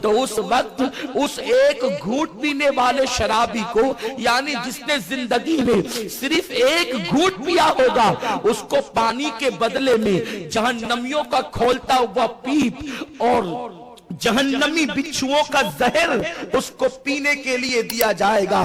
تو اس وقت اس ایک گھونٹ پینے والے شرابی کو، یعنی جس نے زندگی میں صرف ایک گھونٹ پیا ہوگا، اس کو پانی کے بدلے میں جہنمیوں کا کھولتا ہوا پیپ اور جہنمی بچھوؤں کا زہر اس کو پینے کے لیے دیا جائے گا۔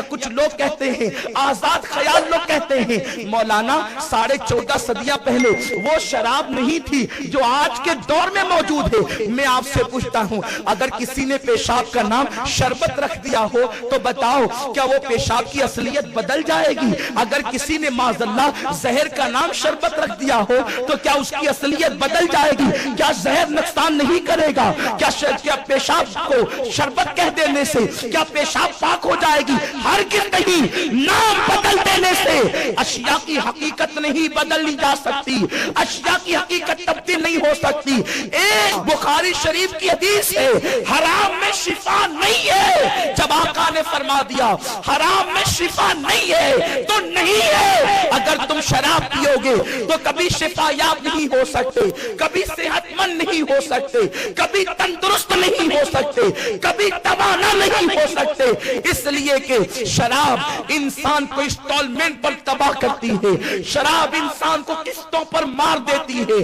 کچھ لوگ کہتے ہیں، آزاد خیال لوگ کہتے ہیں، مولانا 14.5 صدیاں پہلے وہ شراب نہیں تھی جو آج کے دور میں موجود ہے۔ میں آپ سے پوچھتا ہوں، اگر کسی نے پیشاب کا نام شربت رکھ دیا ہو تو بتاؤ کیا وہ پیشاب کی اصلیت بدل جائے گی؟ اگر کسی نے معاذ اللہ زہر کا نام شربت رکھ دیا ہو تو کیا اس کی اصلیت بدل جائے گی؟ کیا زہر نقصان نہیں کرے گا؟ کیا پیشاب کو شربت کہہ دینے سے کیا پیشاب پاک ہو جائے گی؟ ہرگز نہیں۔ نام بدل دینے سے اشیاء کی حقیقت نہیں بدلی جا سکتی، اشیاء کی حقیقت تبدیل نہیں ہو سکتی۔ ایک بخاری شریف کی حدیث ہے، حرام میں شفا نہیں ہے۔ جب آقا نے فرما دیا حرام میں شفا نہیں ہے تو نہیں ہے۔ اگر تم شراب پیو گے تو کبھی شفا یاب نہیں ہو سکتے، کبھی صحت مند نہیں ہو سکتے، کبھی تندرست نہیں ہو سکتے، کبھی توانا نہیں ہو سکتے، اس لیے کہ شراب انسان کو انسٹالمنٹ پر تباہ کرتی ہے، شراب انسان کو قسطوں پر مار دیتی ہے۔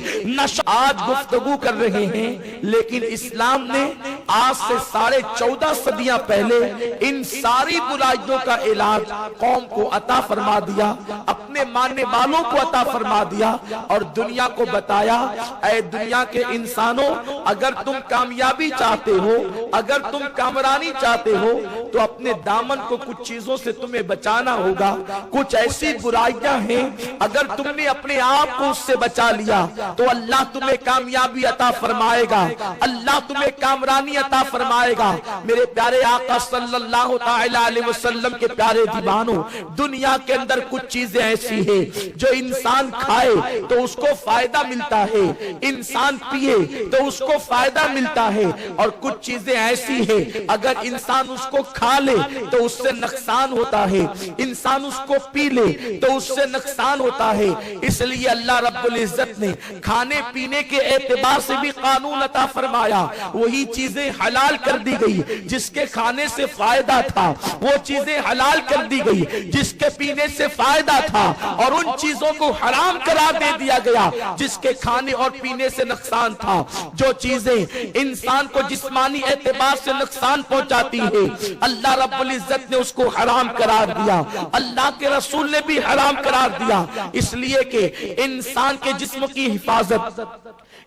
آج گفتگو کر رہے ہیں، لیکن اسلام نے آج سے 14.5 صدیاں پہلے ان ساری برائیوں کا علاج قوم کو عطا فرما دیا، اپنے ماننے والوں کو عطا فرما دیا اور دنیا کو بتایا، اے دنیا کے انسانوں، اگر تم کامیابی چاہتے ہو، اگر تم کامرانی چاہتے ہو تو اپنے دامن کو کچھ چیزوں سے تمہیں بچانا ہوگا۔ کچھ ایسی برائیاں ہیں، اگر تم نے اپنے آپ کو اس سے بچا لیا تو اللہ تمہیں کامیابی عطا فرمائے گا، اللہ تمہیں کامرانی عطا فرمائے گا۔ میرے پیارے آقا صلی اللہ تعالی علیہ وسلم کے پیارے دیوانوں، دنیا کے اندر کچھ چیزیں ایسی ہیں جو انسان کھائے تو اس کو فائدہ ملتا ہے، انسان پیے تو اس کو فائدہ ملتا ہے، اور کچھ چیزیں ایسی ہیں اگر انسان اس کو کھا لے تو اس سے نقصان ہوتا ہے، انسان اس کو پی لے تو اس سے نقصان ہوتا ہے۔ اس لیے اللہ رب العزت نے کھانے پینے کے اعتبار سے بھی قانون عطا فرمایا، وہی چیزیں حلال کر دی گئی جس کے کھانے سے فائدہ تھا، وہ چیزیں حلال کر دی گئی جس کے پینے سے فائدہ تھا، اور ان چیزوں کو حرام قرار دے دیا گیا جس کے کھانے اور پینے سے نقصان تھا۔ جو چیزیں انسان کو جسمانی اعتبار سے نقصان پہنچاتی ہے اللہ رب العزت نے اس کو حرام قرار دیا، اللہ کے رسول نے بھی حرام قرار دیا، اس لیے کہ انسان کے جسم کی حفاظت،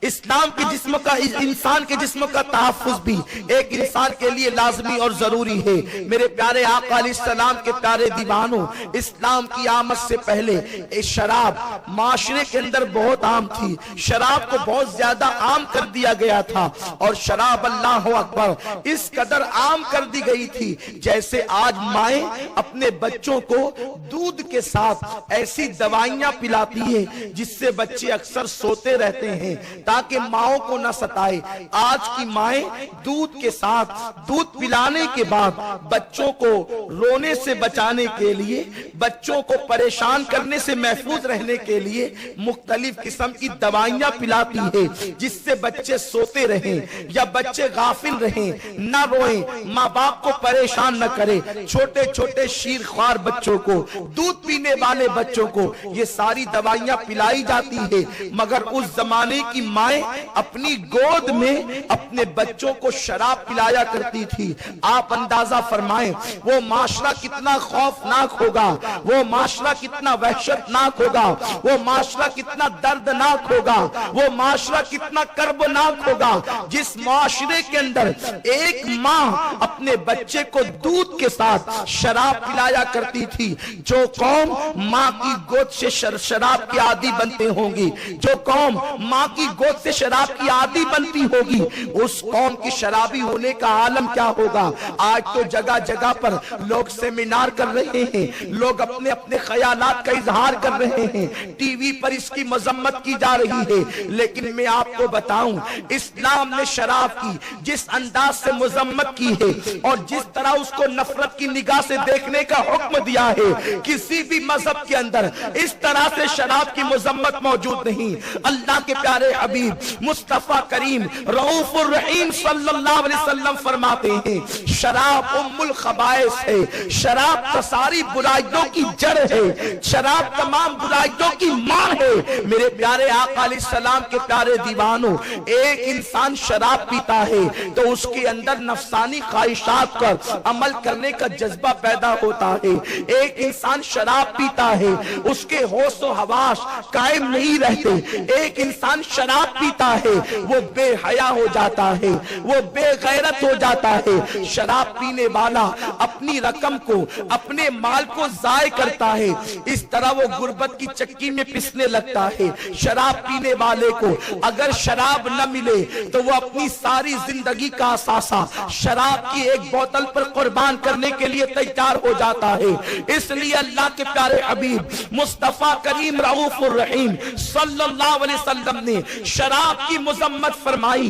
اسلام کے جسم کا، انسان کے جسم کا تحفظ بھی ایک انسان کے لیے لازمی اور ضروری ہے۔ میرے پیارے آقا علیہ السلام کے پیارے دیوانوں، اسلام کی آمد سے پہلے شراب معاشرے کے اندر بہت عام تھی، شراب کو بہت زیادہ عام کر دیا گیا تھا، اور شراب اللہ اکبر اس قدر عام کر دی گئی تھی جیسے آج مائیں اپنے بچوں کو دودھ کے ساتھ ایسی دوائیاں پلاتی ہیں جس سے بچے اکثر سوتے رہتے ہیں تاکہ ماؤں کو نہ ستائے۔ آج کی مائیں دودھ کے ساتھ، دودھ پلانے کے بعد بچوں کو رونے سے بچانے کے لیے، بچوں کو پریشان کرنے سے محفوظ رہنے کے لیے مختلف قسم کی دوائیاں پلاتی ہے جس سے بچے سوتے رہیں یا بچے غافل رہیں، نہ روئیں، ماں باپ کو پریشان نہ کرے۔ چھوٹے چھوٹے شیر خوار بچوں کو، دودھ پینے والے بچوں کو یہ ساری دوائیاں پلائی جاتی ہے، مگر اس زمانے کی مائیں اپنی گود میں اپنے بچوں کو شراب پلایا کرتی تھی۔ آپ اندازہ فرمائیں وہ معاشرہ کتنا خوفناک ہوگا، وہ معاشرہ کتنا وحشتناک ہوگا، وہ معاشرہ کتنا دردناک ہوگا، وہ معاشرہ کتنا کربناک ہوگا جس معاشرے کے اندر ایک ماں اپنے بچے کو دودھ کے ساتھ شراب پلایا کرتی تھی۔ جو قوم ماں کی گود سے شراب کی عادی بنتے ہوں گی، جو قوم ماں کی گود سے شراب کی عادی بنتی ہوگی، اس قوم کی شرابی ہونے کا عالم کیا ہوگا۔ آج تو جگہ جگہ پر لوگ سیمینار کر رہے ہیں، لوگ اپنے اپنے خیالات کا اظہار کر رہے ہیں، ٹی وی پر اس کی مذمت کی جا رہی ہے، لیکن میں آپ کو بتاؤں اسلام نے शराब की जिस अंदाज से मजम्मत की है और जिस तरह उसको नफरत की निगाह से देखने का हुक्म दिया है, किसी भी मजहब के अंदर इस तरह से शराब की मजम्मत मौजूद नहीं। अल्लाह के प्यारे हबीब मुस्तफा करीम रऊफुर रहीम सल्लल्लाहु अलैहि वसल्लम फरमाते हैं, शराब उम्मुल खबाइस है, शराब तो सारी बुराइयों की जड़ है, शराब तमाम बुराइयों की मां है। मेरे प्यारे आका अलैहिस्सलाम के प्यारे दीवानों, एक इंसान शराब पीता है तो उसके अंदर नफसानी ख्वाहिशात पर अमल करने का जज्बा पैदा होता है। एक इंसान शराब पीता है, उसके होश व हवास कायम नहीं रहते। एक इंसान शराब पीता है, वो बेहया हो जाता है, वो बेगैरत हो जाता है। शराब पीने वाला अपनी रकम को, अपने माल को जाय करता है, इस तरह वो गुर्बत की चक्की में पिसने लगता है। शराब पीने वाले को अगर शराब न मिले तो वो अपनी सारी जिंदगी का असासा शराब की एक बोतल पर कुर्बान करने के लिए तैयार हो जाता है। इसलिए अल्लाह के प्यारे हबीब मुस्तफा करीम रऊफुर रहीम सल्लल्लाहु अलैहि वसल्लम ने शराब की मुजम्मत फरमाई।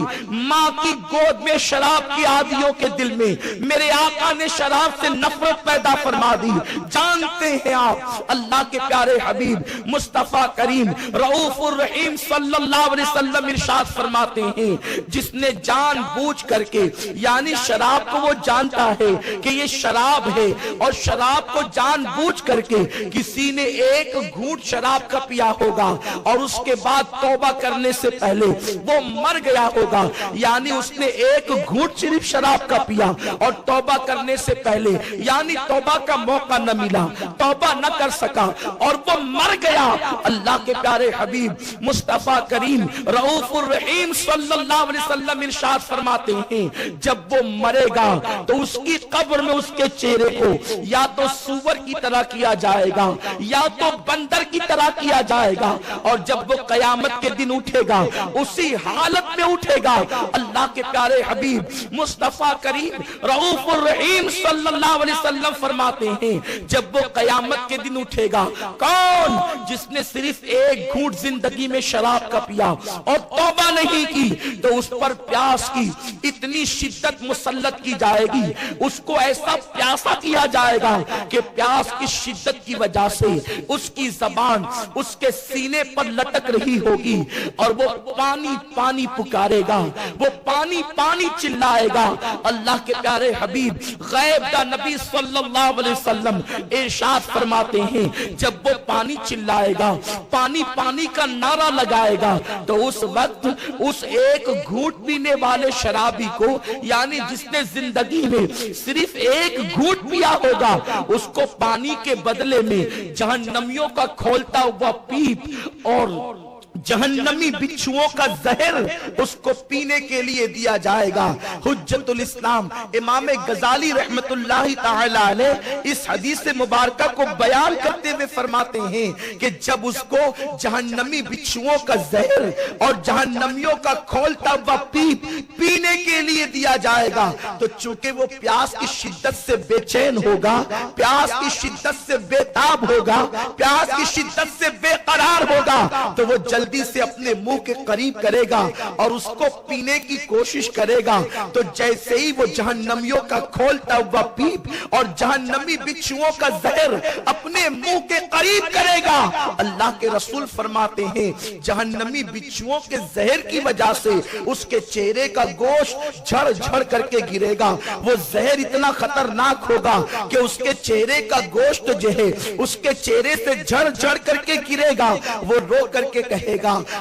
माँ की गोद में शराब की आदियों के दिल में मेरे आका ने शराब से नफरत पैदा फरमा दी। जानते हैं आप, अल्लाह के प्यारे हबीब मुस्तफा करीम रऊफुर रहीम सल्लल्लाहु अलैहि वसल्लम इरशाद फरमाते हैं, जिसने जानबूझ करके, यानी शराब को वो जानता है कि ये शराब है और शराब को जानबूझ करके किसी ने एक घूंट शराब का पिया होगा और उसके बाद तौबा करने से पहले वो मर गया होगा, यानी उसने एक घूंट सिर्फ शराब का पिया और तौबा करने से पहले यानी तौबा का मौका न मिला, तौबा न कर सका और वो मर गया। अल्लाह के प्यारे हबीब मुस्तफा करीम रऊफुर रहीम सल्लल्लाहु अलैहि वसल्लम इरशाद फरमाते हैं, जब वो मरेगा तो उसकी कब्र में उसके चेहरे को या तो सूअर की तरह किया जाएगा या तो बंदर की तरह किया जाएगा, और जब वो कयामत के दिन उठेगा उसी हालत में उठेगा। अल्लाह के प्यारे हबीब मुस्तफा करीम रऊफुर रहीम सल्लल्लाहु अलैहि वसल्लम फरमाते हैं, जब वो कयामत के दिन उठेगा, कौन? जिसने सिर्फ एक घूंट जिंदगी में शराब का पिया और तौबा नहीं की, तो उस पर प्यास की इतनी शिद्दत मुसल्लत की जाएगी, उसको ऐसा प्यासा किया जाएगा कि प्यास की शिद्दत की वजह से उसकी जबान उसके सीने पर लटक रही होगी और वो पानी पानी पुकारेगा, वो पानी पानी चिल्लाएगा। अल्लाह के प्यारे हबीब गैब दा नबी सल्लल्लाहु अलैहि वसल्लम इरशाद फरमाते हैं, जब वो पानी चिल्लाएगा, पानी पानी का नारा लगाएगा, तो उस वक्त उस एक घूंट पीने वाले शराबी को, यानी जिसने जिंदगी में सिर्फ एक घूंट पिया होगा, उसको पानी के बदले में जहन्नमियों का खोलता हुआ पीप और जहन्नमी बिच्छुओं का जहर उसको पीने के लिए दिया जाएगा। हुज्जतुल इस्लाम इमाम गजाली रहमतुल्लाहि ताला अलैह इस हदीस मुबारका को बयान करते हुए फरमाते हैं कि जब उसको जहन्नमी बिच्छुओं का जहर और जहन्नमियों का खोलता हुआ पीप पीने के लिए दिया जाएगा, तो चूंकि वो प्यास की शिद्दत से बेचैन होगा, प्यास की शिद्दत से बेताब होगा, प्यास की शिद्दत से बेकरार होगा, तो वो जल्दी से अपने मुंह के करीब करेगा और उसको पीने की कोशिश करेगा। तो जैसे ही वो जहन्नमियों का खोलता हुआ पीप और जहन्नमी बिच्छुओं का जहर अपने मुंह के करीब करेगा, अल्लाह के रसूल फरमाते हैं, जहन्नमी बिच्छुओं के जहर की वजह से उसके चेहरे का गोश्त झड़ झड़ करके गिरेगा। वो जहर इतना खतरनाक होगा कि उसके चेहरे का गोश्त जो है उसके चेहरे से झड़ झड़ करके गिरेगा। वो रो करके कहेगा,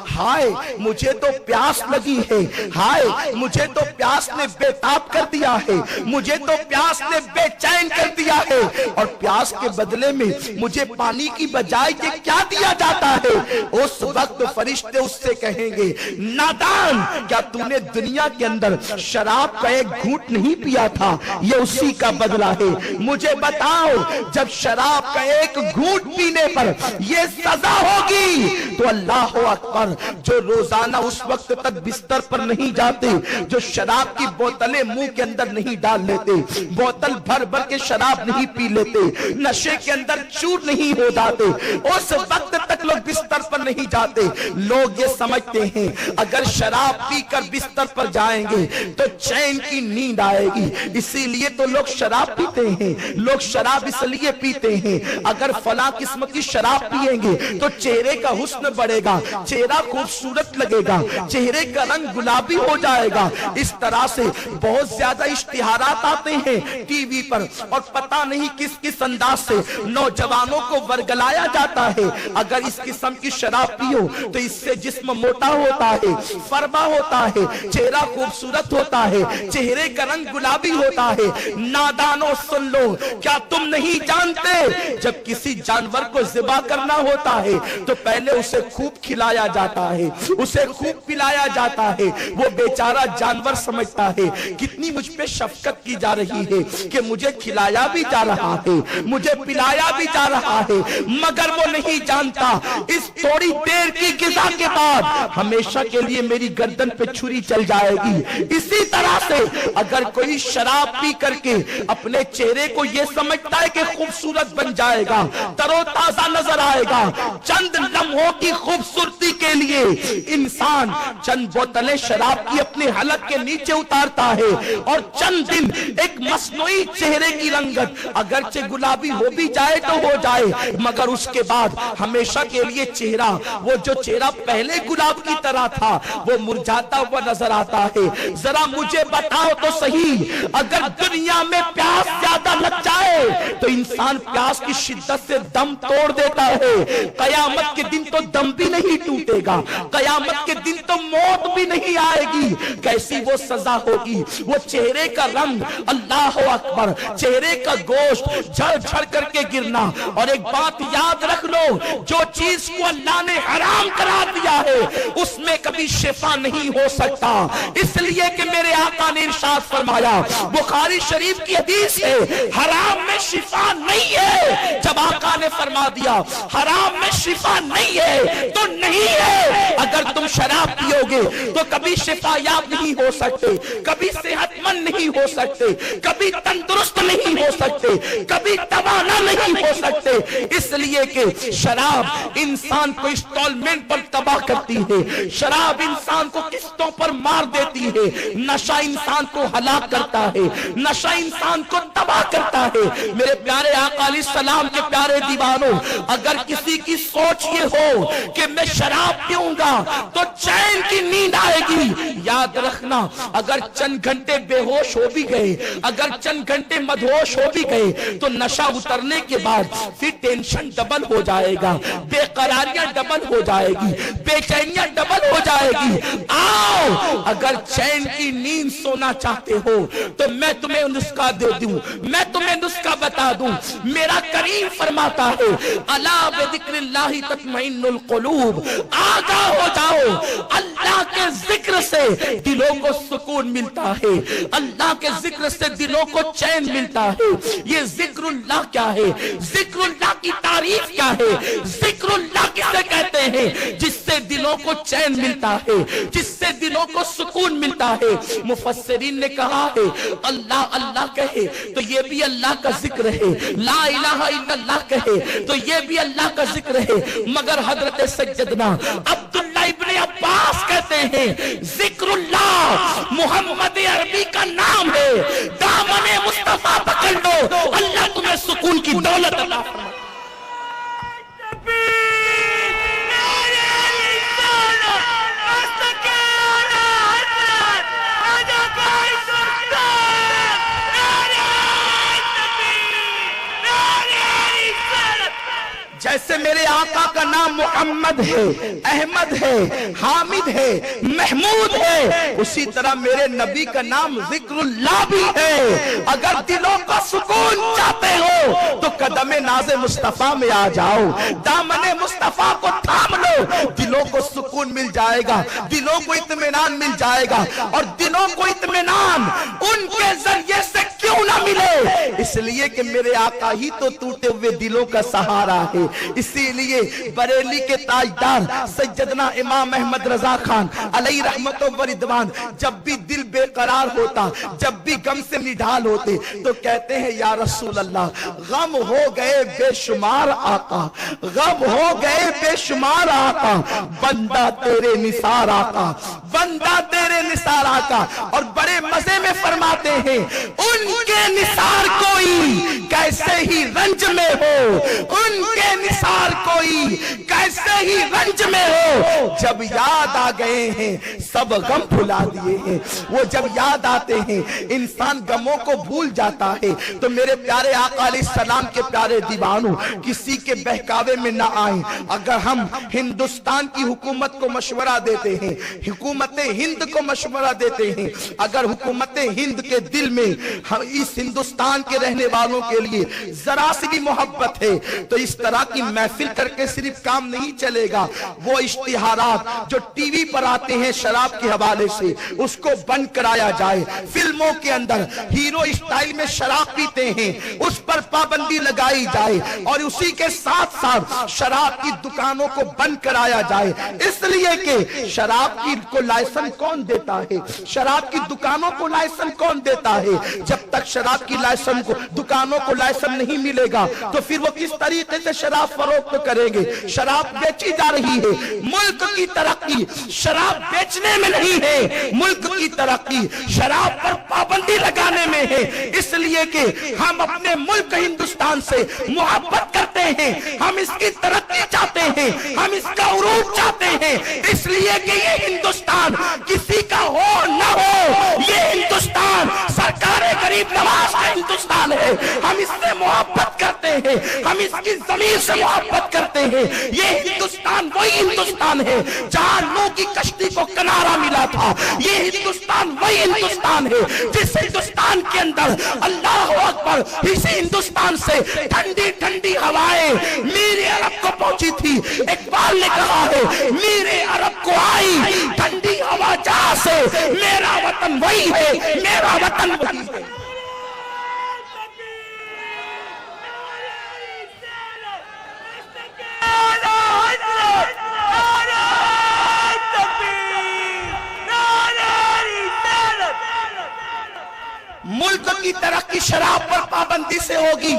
हाय मुझे तो प्यास लगी है, हाय मुझे तो प्यास ने बेताब कर दिया है, मुझे तो प्यास ने बेचैन कर दिया है, और प्यास के बदले में मुझे पानी की बजाय ये क्या दिया जाता है? उस वक्त फरिश्ते उससे कहेंगे, नादान, क्या तूने दुनिया के अंदर शराब का एक घूंट नहीं पिया था? ये उसी का बदला है। मुझे बताओ, जब शराब का एक घूंट पीने पर ये सजा होगी तो अल्लाह अकबर, जो रोजाना उस वक्त तक बिस्तर पर नहीं जाते, जो शराब की बोतलें मुंह के अंदर नहीं डाल लेते, बोतल भर भर के शराब नहीं पी लेते, नशे के अंदर चूर नहीं हो जाते, उस वक्त तक लोग बिस्तर पर नहीं जाते। लोग ये समझते हैं अगर शराब पीकर बिस्तर पर जाएंगे तो चैन की नींद आएगी, इसीलिए तो लोग शराब पीते हैं। लोग शराब इसलिए पीते हैं अगर फला किस्म की शराब पिएंगे तो चेहरे का हुस्न बढ़ेगा, चेहरा खूबसूरत लगेगा, चेहरे का रंग गुलाबी हो जाएगा। इस तरह से बहुत ज्यादा इश्तिहारात आते हैं टीवी पर और पता नहीं किस किस अंदाज से नौजवानों को वर्गलाया जाता है। अगर इस किस्म की शराब पियो तो इससे जिस्म मोटा होता है, फरमा होता है, चेहरा खूबसूरत होता है, चेहरे का रंग गुलाबी होता है। नादानो सुन लो, क्या तुम नहीं जानते जब किसी जानवर को ज़िबा करना होता है तो पहले उसे खूब खिलाया जाता है, उसे खूब पिलाया जाता है। वो बेचारा जानवर समझता है कितनी मुझ पे शफकत की जा रही है कि मुझे खिलाया भी जा रहा है, मुझे पिलाया भी जा रहा है, मगर वो नहीं जानता इस थोड़ी देर की ग़िज़ा के बाद हमेशा के लिए मेरी गर्दन पे छुरी चल जाएगी। इसी तरह से अगर कोई शराब पी करके अपने चेहरे को ये समझता है कि खूबसूरत बन जाएगा, तरोताजा नजर आएगा, चंद लम्हों की खूबसूरती के लिए इंसान चंद बोतलें शराब की अपने हलक के नीचे उतारता है और चंद दिन एक मसनूई चेहरे की रंगत अगरचे गुलाबी हो भी जाए तो हो जाए, मगर उसके बाद हमेशा के लिए चेहरा, वो जो चेहरा पहले गुलाब की तरह था, वो मुरझाता हुआ नजर आता है। जरा मुझे बताओ तो सही, अगर दुनिया में प्यास ज्यादा लग जाए तो इंसान प्यास की शिद्दत से दम तोड़ देता है। कयामत के दिन तो दम भी नहीं टूटेगा, कयामत के दिन तो मौत भी नहीं आएगी। कैसी वो सजा होगी, वो चेहरे का रंग, अल्लाह अकबर, चेहरे का गोश्त झड़ झड़ करके गिरना। और एक बात याद रख लो, जो चीज को अल्लाह ने हराम करार दिया है उसमें कभी शिफा नहीं हो सकता, इसलिए कि मेरे आका ने इरशाद फरमाया, बुखारी शरीफ की हदीस है, हराम में शिफा नहीं है। जब आका ने फरमा दिया हराम में शिफा नहीं है तो नहीं है। अगर तुम शराब पियोगे तो कभी शिफा याब नहीं हो सकते, कभी सेहतमंद नहीं हो सकते, कभी तंदुरुस्त नहीं हो सकते, कभी तवाना नहीं हो सकते, इसलिए कि शराब इंसान को इंस्टॉलमेंट पर तबाह करती है, शराब इंसान को किस्तों पर मार देती है, नशा इंसान को हलाक करता है, नशा इंसान को तबाह करता है। मेरे प्यारे आका अलैहिस्सलाम के प्यारे दीवानों, अगर किसी की सोच ये हो कि मैं शराब पीऊंगा तो चैन की नींद आएगी, याद रखना अगर चंद घंटे बेहोश हो भी गए, अगर चंद घंटे मदहोश हो भी गए तो नशा उतरने के बाद फिर टेंशन डबल हो जाएगा, बेकरारियां डबल हो जाएगी, बेचैनियां डबल हो जाएगी। आओ, अगर चैन की नींद सोना चाहते हो तो मैं तुम्हें नुस्खा दे दूं, मैं तुम्हें नुस्खा बता दूं। मेरा करीम फरमाता है, अला बिज़िक्रिल्लाहि तत्मइन्नुल कुलूब, आगाह हो जाओ, अल्लाह के जिक्र से दिलों को सुकून मिलता है, अल्लाह के जिक्र से दिलों को चैन मिलता है। ये जिक्रुल्लाह क्या है, जिक्रुल्लाह की तारीफ क्या है, जिक्रुल्लाह किसे कहते हैं? जिससे दिलों को चैन मिलता है, जिससे दिलों को सुकून मिलता है। मुफस्सिरीन ने कहा है अल्लाह अल्लाह कहे तो ये भी अल्लाह का जिक्र है, ला इलाहा इल्लल्लाह कहे तो ये भी अल्लाह का जिक्र है। मगर हजरत सैयदना अब्दुल्लाह इब्ने अब्बास कहते हैं जिक्रुल्लाह मोहम्मद अरबी का नाम है, दामने मुस्तफा पकड़ लो, अल्लाह तुम्हें सुकून की दौलत अता फरमाए। जैसे मेरे आका का नाम मोहम्मद है, अहमद है, हामिद है, महमूद है, उसी तरह मेरे नबी का नाम जिक्रुल्लाह भी है। अगर दिलों को सुकून चाहते हो तो कदमे नाज़े मुस्तफा में आ जाओ, दामने मुस्तफा को थाम लो, दिलों को सुकून मिल जाएगा, दिलों को इत्मीनान मिल जाएगा। और दिलों को इत्मीनान उनके जरिए से क्यों ना मिले, اس لیے کہ میرے آقا ہی تو ٹوٹے ہوئے دلوں کا سہارا ہے۔ اسی لیے بریلی کے تاجدار سیدنا امام احمد رضا خان علیہ رحمت و رضوان جب بھی دل بے قرار ہوتا، جب بھی غم سے نڈھال ہوتے تو کہتے ہیں یا رسول اللہ غم ہو گئے بے شمار آقا، غم ہو گئے بے شمار آقا، بندہ تیرے نثار آقا، بندہ تیرے نثار آقا۔ اور بڑے مزے میں فرماتے ہیں ان کے نثار کوئی کیسے ہی رنج میں ہو، ان کے نثار کوئی کیسے ہی رنج میں ہو، جب یاد آ گئے ہیں سب غم بھلا دیے ہیں۔ وہ جب یاد آتے ہیں انسان غموں کو بھول جاتا ہے۔ تو میرے پیارے آقا علیہ السلام کے پیارے دیوانوں، کسی کے بہکاوے میں نہ آئیں۔ اگر ہم ہندوستان کی حکومت کو مشورہ دیتے ہیں، حکومت ہند کو مشورہ دیتے ہیں، اگر حکومت ہند کے دل میں اس ہندوستان کے رہنے والوں کے لیے ذرا سی بھی محبت ہے تو اس طرح کی محفل کر کے صرف کام نہیں چلے گا۔ وہ اشتہارات جو ٹی وی پر آتے ہیں شراب کے حوالے سے اس کو بند کرایا جائے، فلموں کے اندر ہیرو اسٹائل میں شراب پیتے ہیں اس پر پابندی لگائی جائے، اور اسی کے ساتھ ساتھ شراب کی دکانوں کو بند کرایا جائے، اس لیے کہ شراب کی کو لائسنس کون دیتا ہے، شراب کی دکانوں کو لائسنس کون دیتا ہے؟ جب تک شراب کی لائسنس کو دکانوں کو لائسنس نہیں ملے گا تو پھر وہ کس طریقے سے شراب فروخت کریں گے؟ شراب بیچی جا رہی ہے۔ ملک کی ترقی شراب بیچنے میں نہیں ہے، ملک کی ترقی شراب پر پابندی لگانے میں ہے۔ اس لیے کہ ہم اپنے ملک ہندوستان سے محبت کرتے ہیں، ہم اس کی ترقی چاہتے ہیں، ہم اس کا عروج چاہتے ہیں، اس لیے کہ یہ ہندوستان کسی کا ہو نہ ہو، یہ ہندوستان سرکار غریب نواز کا ہندوستان ہے۔ ہم اس سے محبت کرتے ہیں، ہم اس کی زمین سے محبت کرتے ہیں۔ یہ ہندوستان وہی ہندوستان ہے جہاں نوح کی کشتی کو کنارہ ملا تھا، یہ ہندوستان وہی ہندوستان ہے جس ہندوستان کے اندر اللہ اکبر، اسی ہندوستان سے ٹھنڈی ٹھنڈی ہوائیں میرے عرب کو پہنچی تھی۔ اقبال نے کہا ہے میرے عرب کو آئی ٹھنڈی ہوا جہاں سے، میرا وطن وہی ہے، میرا وطن وہی ہے۔ ملک کی ترقی شراب پر پابندی سے ہوگی،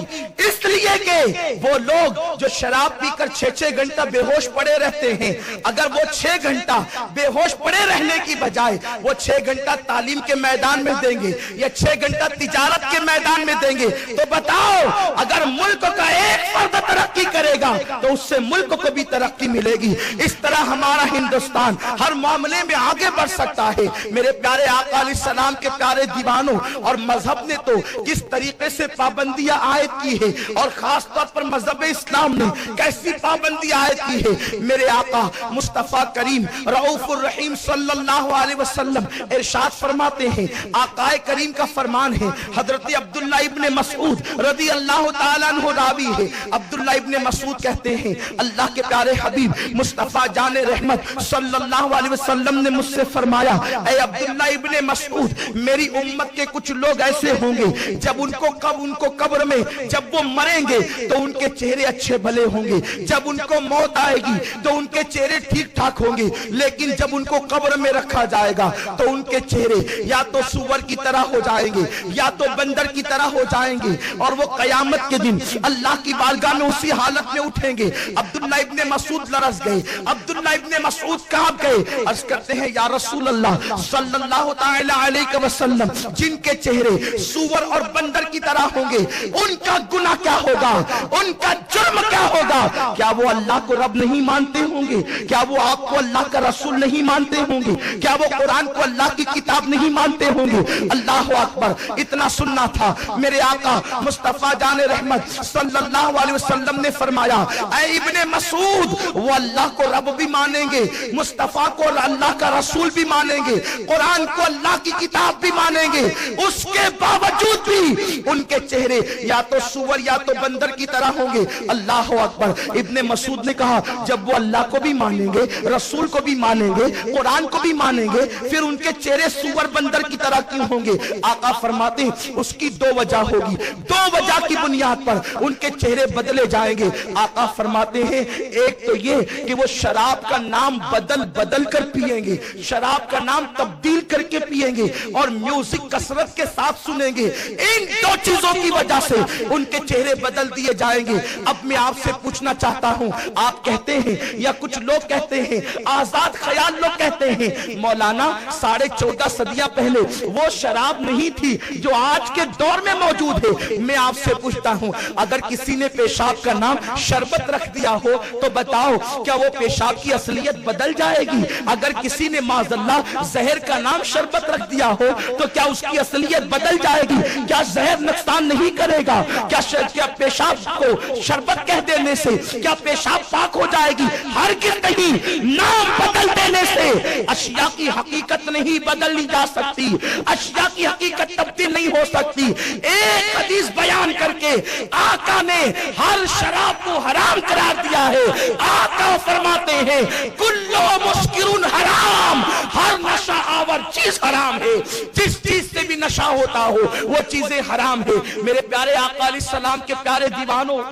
اس لیے کہ وہ لوگ جو شراب پی کر 6 گھنٹہ بے ہوش پڑے رہتے ہیں، اگر وہ 6 گھنٹہ بے ہوش پڑے رہنے کی بجائے وہ 6 گھنٹہ تعلیم کے میدان میں دیں گے یا 6 گھنٹہ تجارت کے میدان میں دیں گے تو بتاؤ اگر ملک کا ایک فرد ترقی کرے گا تو اس سے ملک کو بھی ترقی ملے گی۔ اس طرح ہمارا ہندوستان ہر معاملے میں آگے بڑھ سکتا ہے۔ میرے پیارے آقا علیہ السلام کے پیارے دیوانوں، اور مذہب نے تو کس طریقے سے پابندیاں عائد کی ہے، اور خاص طور پر مذہب اسلام نے کیسی پابندی عائد کی ہے۔ میرے آقا مصطفیٰ کریم رؤوف الرحیم صلی اللہ علیہ وسلم ارشاد فرماتے ہیں، آقا کریم کا فرمان ہے، حضرت عبداللہ ابن مسعود رضی اللہ تعالیٰ عنہ راوی ہے، عبداللہ ابن مسعود کہتے ہیں اللہ کے پیارے حبیب مصطفیٰ جان رحمت صلی اللہ علیہ وسلم نے مجھ سے فرمایا، اے عبداللہ ابن مسعود، میری امت کے کچھ لوگ ایسے ہوں گے جب ان کو قبر میں جب وہ مریں گے تو ان کے چہرے اچھے بھلے ہوں گے، جب ان کو موت آئے گی تو ان کے چہرے ٹھیک ٹھاک ہوں گے، لیکن جب ان کو قبر میں رکھا جائے گا تو ان کے چہرے یا تو سور کی طرح ہو جائیں گے یا تو بندر کی طرح ہو جائیں گے، اور وہ قیامت کے دن اللہ کی بارگاہ میں اسی حالت میں اٹھیں گے۔ عبداللہ ابن مسعود لرز گئے، عبداللہ ابن مسعود کہاں گئے؟ عرض کرتے ہیں یا رسول اللہ صلی اللہ تعالی علیہ وسلم، جن کے چہرے سور اور بندر کی طرح ہوں گے ان کا گناہ کیا ہوگا، ان کا جرم کیا ہوگا؟ کیا وہ اللہ کو رب نہیں مانتے ہوں گے؟ کیا وہ آپ کو اللہ کا رسول نہیں مانتے ہوں گے؟ کیا وہ قرآن کو اللہ کی کتاب نہیں مانتے ہوں گے؟ اللہ اکبر، اتنا سننا تھا۔ میرے آقا مصطفیٰ جان رحمت صلی اللہ علیہ وسلم نے فرمایا، اے ابن مسعود، وہ اللہ کو رب بھی مانیں گے، مصطفیٰ کو اللہ کا رسول بھی مانیں گے، قرآن کو اللہ کی کتاب بھی مانیں گے، اس کے باوجود بھی भी उनके चेहरे या तो सूअर या तो बंदर की तरह होंगे। अल्लाह अकबर। इब्ने मसूद ने कहा जब वो अल्लाह को भी मानेंगे, रसूल को भी मानेंगे, कुरान को भी मानेंगे, फिर उनके चेहरे सूअर बंदर की तरह क्यों होंगे? आका फरमाते हैं उसकी दो वजह होगी, दो वजह की बुनियाद पर उनके चेहरे बदले जाएंगे। आका फरमाते हैं एक तो ये कि वो शराब का नाम बदल बदल कर पिएंगे, शराब का नाम तब्दील करके पिएंगे और म्यूजिक कसरत के साथ सुनेंगे। इन दो चीजों की वजह से उनके चेहरे बदल दिए जाएंगे। अब मैं आपसे पूछना चाहता हूं, आप कहते हैं या कुछ लोग कहते हैं, आजाद ख्याल लोग कहते हैं मौलाना 14.5 सदियां पहले वो शराब नहीं थी जो आज के दौर में मौजूद है। मैं आपसे पूछता हूं अगर किसी ने पेशाब का नाम शरबत रख दिया हो तो बताओ क्या वो पेशाब की असलियत बदल जाएगी? अगर किसी ने माज़अल्लाह जहर का नाम शरबत रख दिया हो तो क्या उसकी असलियत बदल जाएगी? क्या जहर नुकसान नहीं करेगा? क्या पेशाब को शरबत कह देने से क्या पेशाब पाक हो जाएगी? हरगिज़ नहीं। नाम बदल देने से अशिया की हकीकत नहीं बदली जा सकती, अशिया की हकीकत तब्दील नहीं हो सकती। एक हदीस बयान करके आका ने हर शराब को हराम करार दिया है। आका फरमाते हैं कुल्लु मुस्किरुन हराम, हर नशा आवर चीज हराम है। जिस चीज से भी नशा होता हो वो चीजें हराम है। मेरे प्यारे आका अलैहिस्सलाम के प्यारे दीवानों,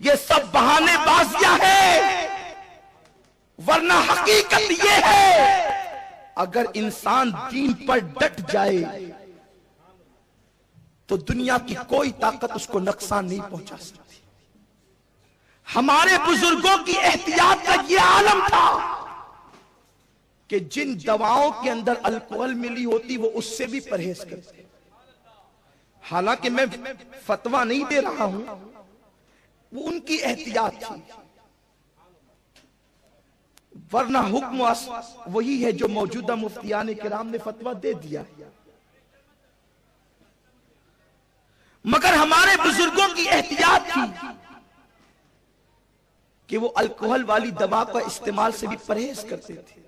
ये सब बहाने बाजियां है, वरना हकीकत ये है अगर इंसान दीन पर डट जाए तो दुनिया की कोई ताकत उसको नुकसान नहीं पहुंचा सकती। हमारे बुजुर्गों की एहतियात का ये आलम था कि जिन दवाओं के अंदर अल्कोहल मिली होती वो उससे भी परहेज करते। हालांकि मैं फतवा नहीं दे रहा हूं, वो उनकी एहतियात थी, वरना हुक्म वही है जो मौजूदा मुफ्तियान किराम ने फतवा दे दिया। मगर हमारे बुजुर्गों की एहतियात थी कि वो अल्कोहल वाली दवा का इस्तेमाल से भी परहेज करते थे।